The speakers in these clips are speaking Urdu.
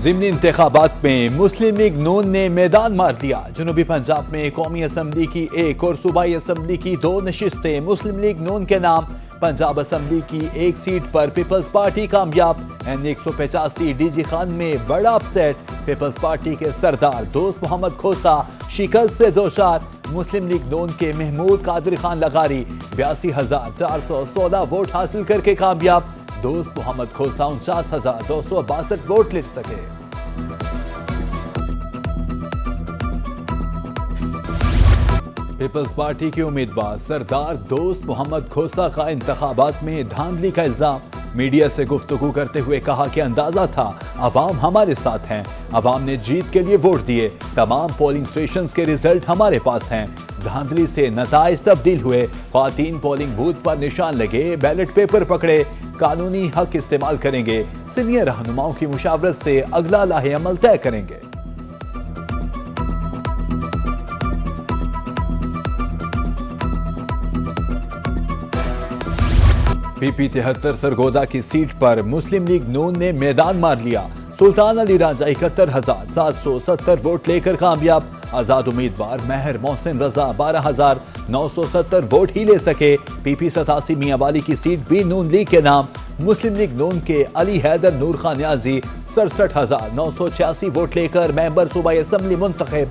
ضمنی انتخابات میں مسلم لیگ نون نے میدان مار دیا۔ جنوبی پنجاب میں قومی اسمبلی کی 1 اور صوبائی اسمبلی کی 2 نشستیں مسلم لیگ نون کے نام۔ پنجاب اسمبلی کی 1 سیٹ پر پیپلز پارٹی کامیاب۔ N185 ڈی جی خان میں بڑا اپسیٹ، پیپلز پارٹی کے سردار دوست محمد کھوسا شکست سے دوچار۔ مسلم لیگ نون کے محمود قادری خان لغاری 82,416 ووٹ حاصل کر کے کامیاب۔ دوست محمد کھوسا 49,262 ووٹ لے سکے۔ پیپلز پارٹی کے امیدوار سردار دوست محمد کھوسا کا انتخابات میں دھاندلی کا الزام۔ میڈیا سے گفتگو کرتے ہوئے کہا کہ اندازہ تھا عوام ہمارے ساتھ ہیں، عوام نے جیت کے لیے ووٹ دیے، تمام پولنگ سٹیشنز کے ریزلٹ ہمارے پاس ہیں۔ دھاندلی سے نتائج تبدیل ہوئے، خواتین پولنگ بوتھ پر نشان لگے، بیلٹ پیپر پکڑے، قانونی حق استعمال کریں گے، سینئر رہنماؤں کی مشاورت سے اگلا لاہ عمل طے کریں گے۔ پی پی 73 سرگودا کی سیٹ پر مسلم لیگ نون نے میدان مار لیا۔ سلطان علی رانجھا 71,770 ووٹ لے کر کامیاب۔ آزاد امیدوار مہر محسن رضا 12,970 ووٹ ہی لے سکے۔ پی پی 87 میاں والی کی سیٹ بھی نون لیگ کے نام۔ مسلم لیگ نون کے علی حیدر نور خان نیازی 67,986 ووٹ لے کر ممبر صوبائی اسمبلی منتخب۔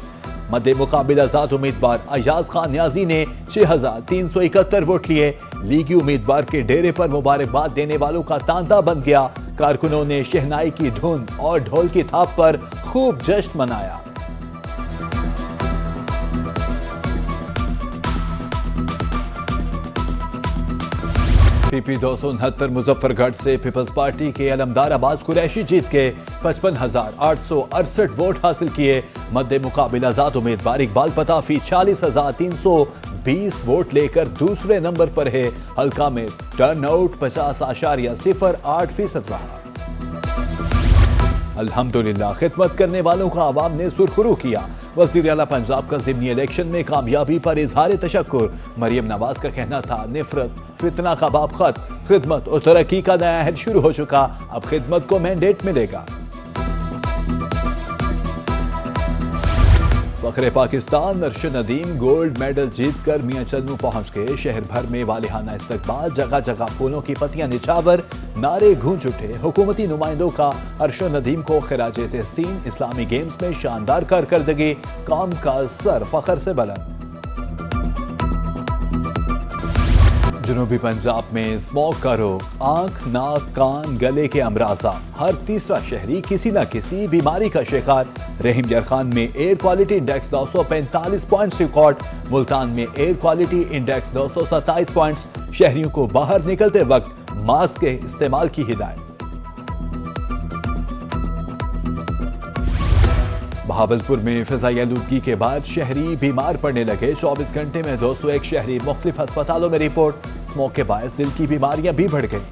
مد مقابل آزاد امیدوار ایاز خان نیازی نے 6,371 ووٹ لیے۔ لیگی امیدوار کے ڈیرے پر مبارکباد دینے والوں کا تانتا بن گیا۔ کارکنوں نے شہنائی کی دھن اور ڈھول کی تھاپ پر خوب جشن منایا۔ پی پی 269 مظفر گڑھ سے پیپلز پارٹی کے علمدار عباس قریشی جیت کے 55,868 ووٹ حاصل کیے۔ مد مقابل آزاد امیدوار اقبال پتافی 46,320 ووٹ لے کر دوسرے نمبر پر ہے۔ حلقہ میں ٹرن آؤٹ 50.08% رہا۔ الحمدللہ خدمت کرنے والوں کا عوام نے سرخرو کیا۔ وزیر اعلیٰ پنجاب کا ضمنی الیکشن میں کامیابی پر اظہار تشکر۔ مریم نواز کا کہنا تھا نفرت فتنہ کا باب ختم، خدمت اور ترقی کا نیا عہد شروع ہو چکا، اب خدمت کو مینڈیٹ ملے گا۔ فخر پاکستان ارشد ندیم گولڈ میڈل جیت کر میاں چنو پہنچ گئے۔ شہر بھر میں والہانہ استقبال، جگہ جگہ پھولوں کی پتیاں نچھاور، نعرے گونج اٹھے۔ حکومتی نمائندوں کا ارشد ندیم کو خراج تحسین۔ اسلامی گیمز میں شاندار کارکردگی، قوم کا سر فخر سے بلند۔ جنوبی پنجاب میں اسموگ کا روگ، آنکھ، ناک، کان، گلے کے امراض عام۔ ہر تیسرا شہری کسی نہ کسی بیماری کا شکار۔ رحیم یار خان میں air quality index 945 points record. Multan میں ایئر کوالٹی انڈیکس 227 پوائنٹس۔ شہریوں کو باہر نکلتے وقت ماسک کے استعمال کی ہدایت۔ بہاولپور میں فضائی آلودگی کے بعد شہری بیمار پڑنے لگے۔ 24 گھنٹے میں 201 شہری مختلف ہسپتالوں میں رپورٹ۔ اسموگ کے باعث دل کی بیماریاں بھی بڑھ گئیں۔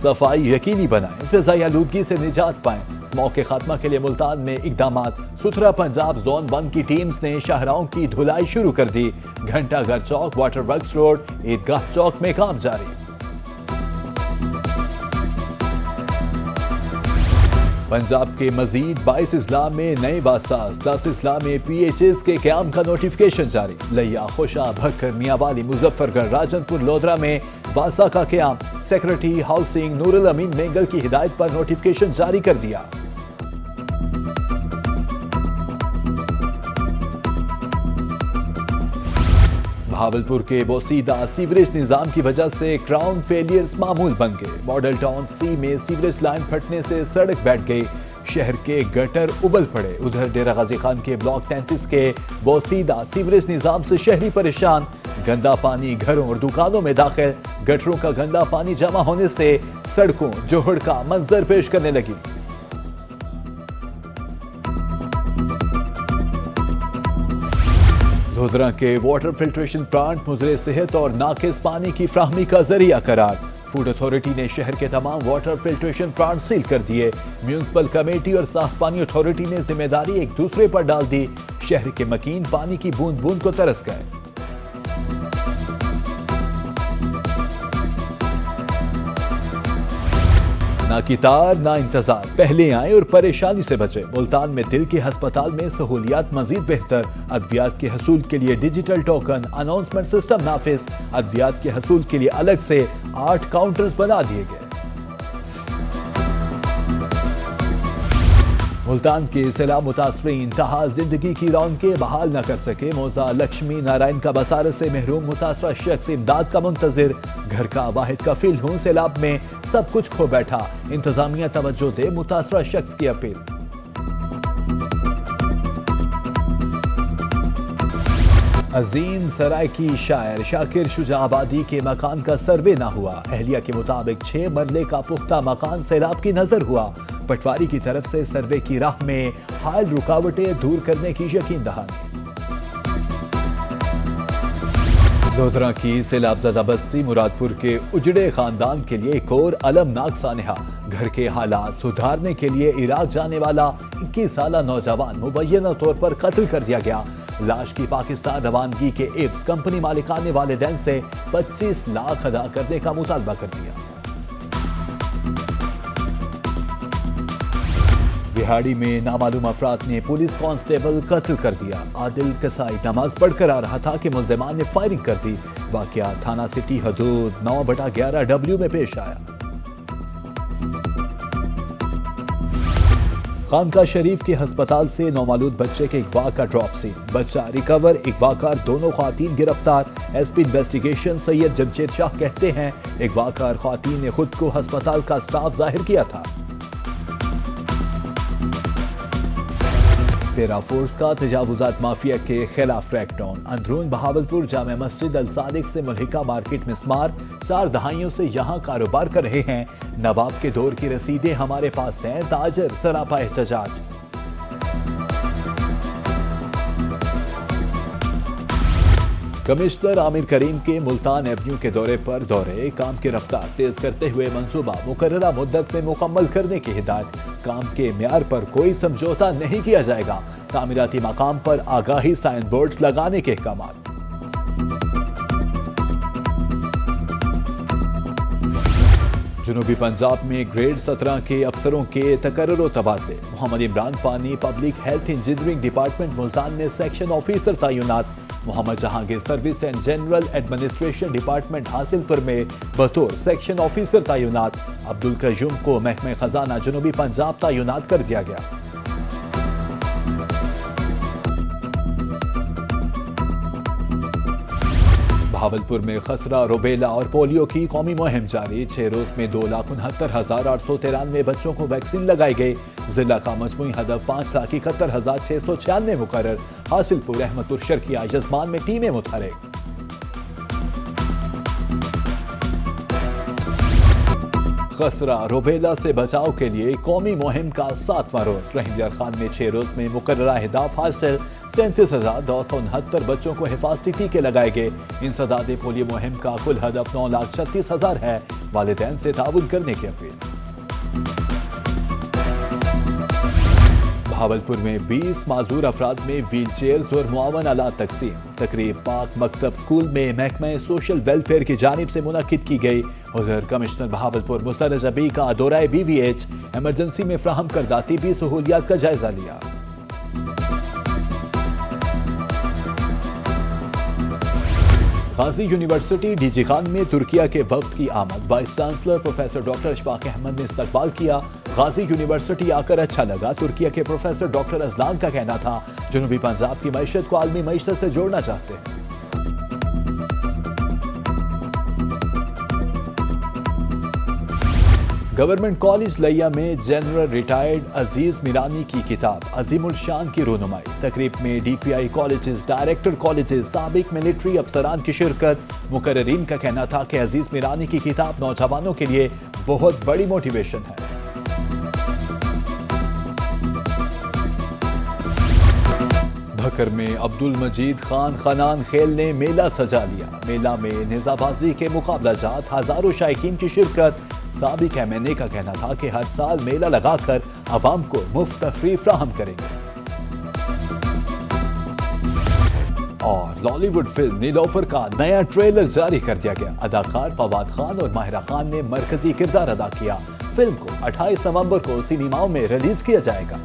صفائی یقینی بنائیں، فضائی آلودگی سے نجات پائیں۔ اسموگ کے خاتمہ کے لیے ملتان میں اقدامات۔ ستھرا پنجاب زون 1 کی ٹیمز نے شاہراہوں کی دھلائی شروع کر دی۔ گھنٹہ گھر چوک، واٹر ورکس روڈ، عیدگاہ چوک میں کام جاری۔ پنجاب کے مزید 22 اضلاع میں نئے باساز، 10 اضلاع میں پی ایچ ایز کے قیام کا نوٹیفکیشن جاری۔ لیا، خوشا، بھکر، میاں والی، مظفر گڑھ، راجن پور، لودرا میں باسا کا قیام۔ سیکرٹری ہاؤسنگ نور الامین مینگل کی ہدایت پر نوٹیفکیشن جاری کر دیا۔ بہاولپور کے بوسیدہ سیوریج نظام کی وجہ سے کراؤن فیلئرز معمول بن گئے۔ ماڈل ٹاؤن سی میں سیوریج لائن پھٹنے سے سڑک بیٹھ گئی، شہر کے گٹر ابل پڑے۔ ادھر ڈیرہ غازی خان کے بلاک 33 کے بوسیدہ سیوریج نظام سے شہری پریشان۔ گندا پانی گھروں اور دکانوں میں داخل، گٹروں کا گندا پانی جمع ہونے سے سڑکوں جوہڑ کا منظر پیش کرنے لگی۔ دھودرا کے واٹر فلٹریشن پلانٹ مضر صحت اور ناقص پانی کی فراہمی کا ذریعہ قرار۔ فوڈ اتھارٹی نے شہر کے تمام واٹر فلٹریشن پلانٹ سیل کر دیے۔ میونسپل کمیٹی اور صاف پانی اتھارٹی نے ذمہ داری ایک دوسرے پر ڈال دی۔ شہر کے مکین پانی کی بوند بوند کو ترس گئے۔ نہ قطار نہ انتظار، پہلے آئیں اور پریشانی سے بچیں۔ ملتان میں دل کے ہسپتال میں سہولیات مزید بہتر، ادویات کے حصول کے لیے ڈیجیٹل ٹوکن اناؤنسمنٹ سسٹم نافذ، ادویات کے حصول کے لیے الگ سے 8 کاؤنٹرز بنا دیے گئے۔ ملتان کے سیلاب متاثرین تہا زندگی کی رونقیں بحال نہ کر سکے، موزہ لکشمی نارائن کا بصارت سے محروم متاثرہ شخص امداد کا منتظر، گھر کا واحد کفیل ہوں، سیلاب میں سب کچھ کھو بیٹھا، انتظامیہ توجہ دے، متاثرہ شخص کی اپیل۔ عظیم سرائے کی شاعر شاکر شجاع آبادی کے مکان کا سروے نہ ہوا، اہلیہ کے مطابق 6 مرلے کا پختہ مکان سیلاب کی نظر ہوا، پٹواری کی طرف سے سروے کی راہ میں حائل رکاوٹیں دور کرنے کی یقین دہانی۔ لودھرا کی سیلاب زدہ بستی مرادپور کے اجڑے خاندان کے لیے ایک اور المناک سانحہ، گھر کے حالات سدھارنے کے لیے عراق جانے والا 21 سالہ نوجوان مبینہ طور پر قتل کر دیا گیا، لاش کی پاکستان روانگی کے عوض کمپنی مالکان نے والدین سے 25 لاکھ ادا کرنے کا مطالبہ کر دیا۔ بہاڑی میں نامعلوم افراد نے پولیس کانسٹیبل قتل کر دیا، عادل کسائی نماز پڑھ کر آ رہا تھا کہ ملزمان نے فائرنگ کر دی، واقعہ تھانہ سٹی حدود 9/11 میں پیش آیا۔ خانقاہ شریف کے ہسپتال سے نومولود بچے کے اغوا کا ڈراپ سین، بچہ ریکور، اغوا کار دونوں خواتین گرفتار، ایس پی انویسٹیگیشن سید جمشید شاہ کہتے ہیں اغوا کار خواتین نے خود کو ہسپتال کا سٹاف ظاہر کیا تھا۔ پیرا فورس کا تجاوزات مافیا کے خلاف کریک ڈاؤن، اندرون بہاولپور جامع مسجد الصادق سے ملحقہ مارکیٹ مسمار، 4 دہائیوں سے یہاں کاروبار کر رہے ہیں، نواب کے دور کی رسیدیں ہمارے پاس ہیں، تاجر سراپا احتجاج۔ کمشنر عامر کریم کے ملتان ایونیو کے دورے پر کام کی رفتار تیز کرتے ہوئے منصوبہ مقررہ مدت میں مکمل کرنے کی ہدایت، کام کے معیار پر کوئی سمجھوتہ نہیں کیا جائے گا، تعمیراتی مقام پر آگاہی سائن بورڈز لگانے کے احکامات۔ جنوبی پنجاب میں گریڈ 17 کے افسروں کے تقرر و تبادلے، Muhammad Imran Fani public health engineering department Multan میں سیکشن آفیسر تعینات، Muhammad Jahangir service and general administration department Hasilpur میں بطور سیکشن آفیسر تعینات، عبدالقیوم کو محکمہ خزانہ جنوبی پنجاب تعینات کر دیا گیا۔ بہاولپور میں خسرہ، روبیلا اور پولیو کی قومی مہم جاری، 6 روز میں 2,69,893 بچوں کو ویکسین لگائی گئی، ضلع کا مجموعی ہدف 5,61,696 مقرر، حاصل پور احمد پور شرقیہ یزمان میں ٹیمیں متحرک۔ خسرہ روبیلا سے بچاؤ کے لیے قومی مہم کا 7واں روز، رحیم یار خان میں 6 روز میں مقررہ اہداف حاصل، 37,269 بچوں کو حفاظتی ٹیکے لگائے گئے، انسداد پولیو مہم کا کل ہدف 9,36,000 ہے، والدین سے تعاون کرنے کی اپیل۔ بہاولپور میں 20 معذور افراد میں ویل چیئرز اور معاون آلات تقسیم، تقریب پاک مکتب اسکول میں محکمہ سوشل ویلفیئر کی جانب سے منعقد کی گئی، ادھر کمشنر بہاولپور مسترد ابی کا دورہ BVH، ایمرجنسی میں فراہم کردہ طبی سہولیات کا جائزہ لیا۔ Ghazi university D G Khan میں ترکیہ کے وفد کی آمد، vice chancellor professor doctor Ashfaq Ahmad نے استقبال کیا، غازی یونیورسٹی آ کر اچھا لگا، ترکیہ کے پروفیسر ڈاکٹر ازلان کا کہنا تھا جنوبی پنجاب کی معیشت کو عالمی معیشت سے جوڑنا چاہتے ہیں۔ گورنمنٹ کالج لیا میں جنرل ریٹائرڈ عزیز میرانی کی کتاب عظیم الشان کی رونمائی، تقریب میں DPI کالجز، ڈائریکٹر کالجز، سابق ملٹری افسران کی شرکت، مقررین کا کہنا تھا کہ عزیز میرانی کی کتاب نوجوانوں کے لیے بہت بڑی موٹیویشن ہے۔ بھکر میں عبد المجید خان خانان خیل نے میلہ سجا لیا، میلہ میں نیزہ بازی کے مقابلہ جات، ہزاروں شائقین کی شرکت، سابق MNA کا کہنا تھا کہ ہر سال میلہ لگا کر عوام کو مفت تفریح فراہم کریں گے۔ اور لالی ووڈ فلم نیلوفر کا نیا ٹریلر جاری کر دیا گیا. اداکار فواد خان اور ماہرہ خان نے مرکزی کردار ادا کیا. فلم کو 28 نومبر کو سینماؤں میں ریلیز کیا جائے گا.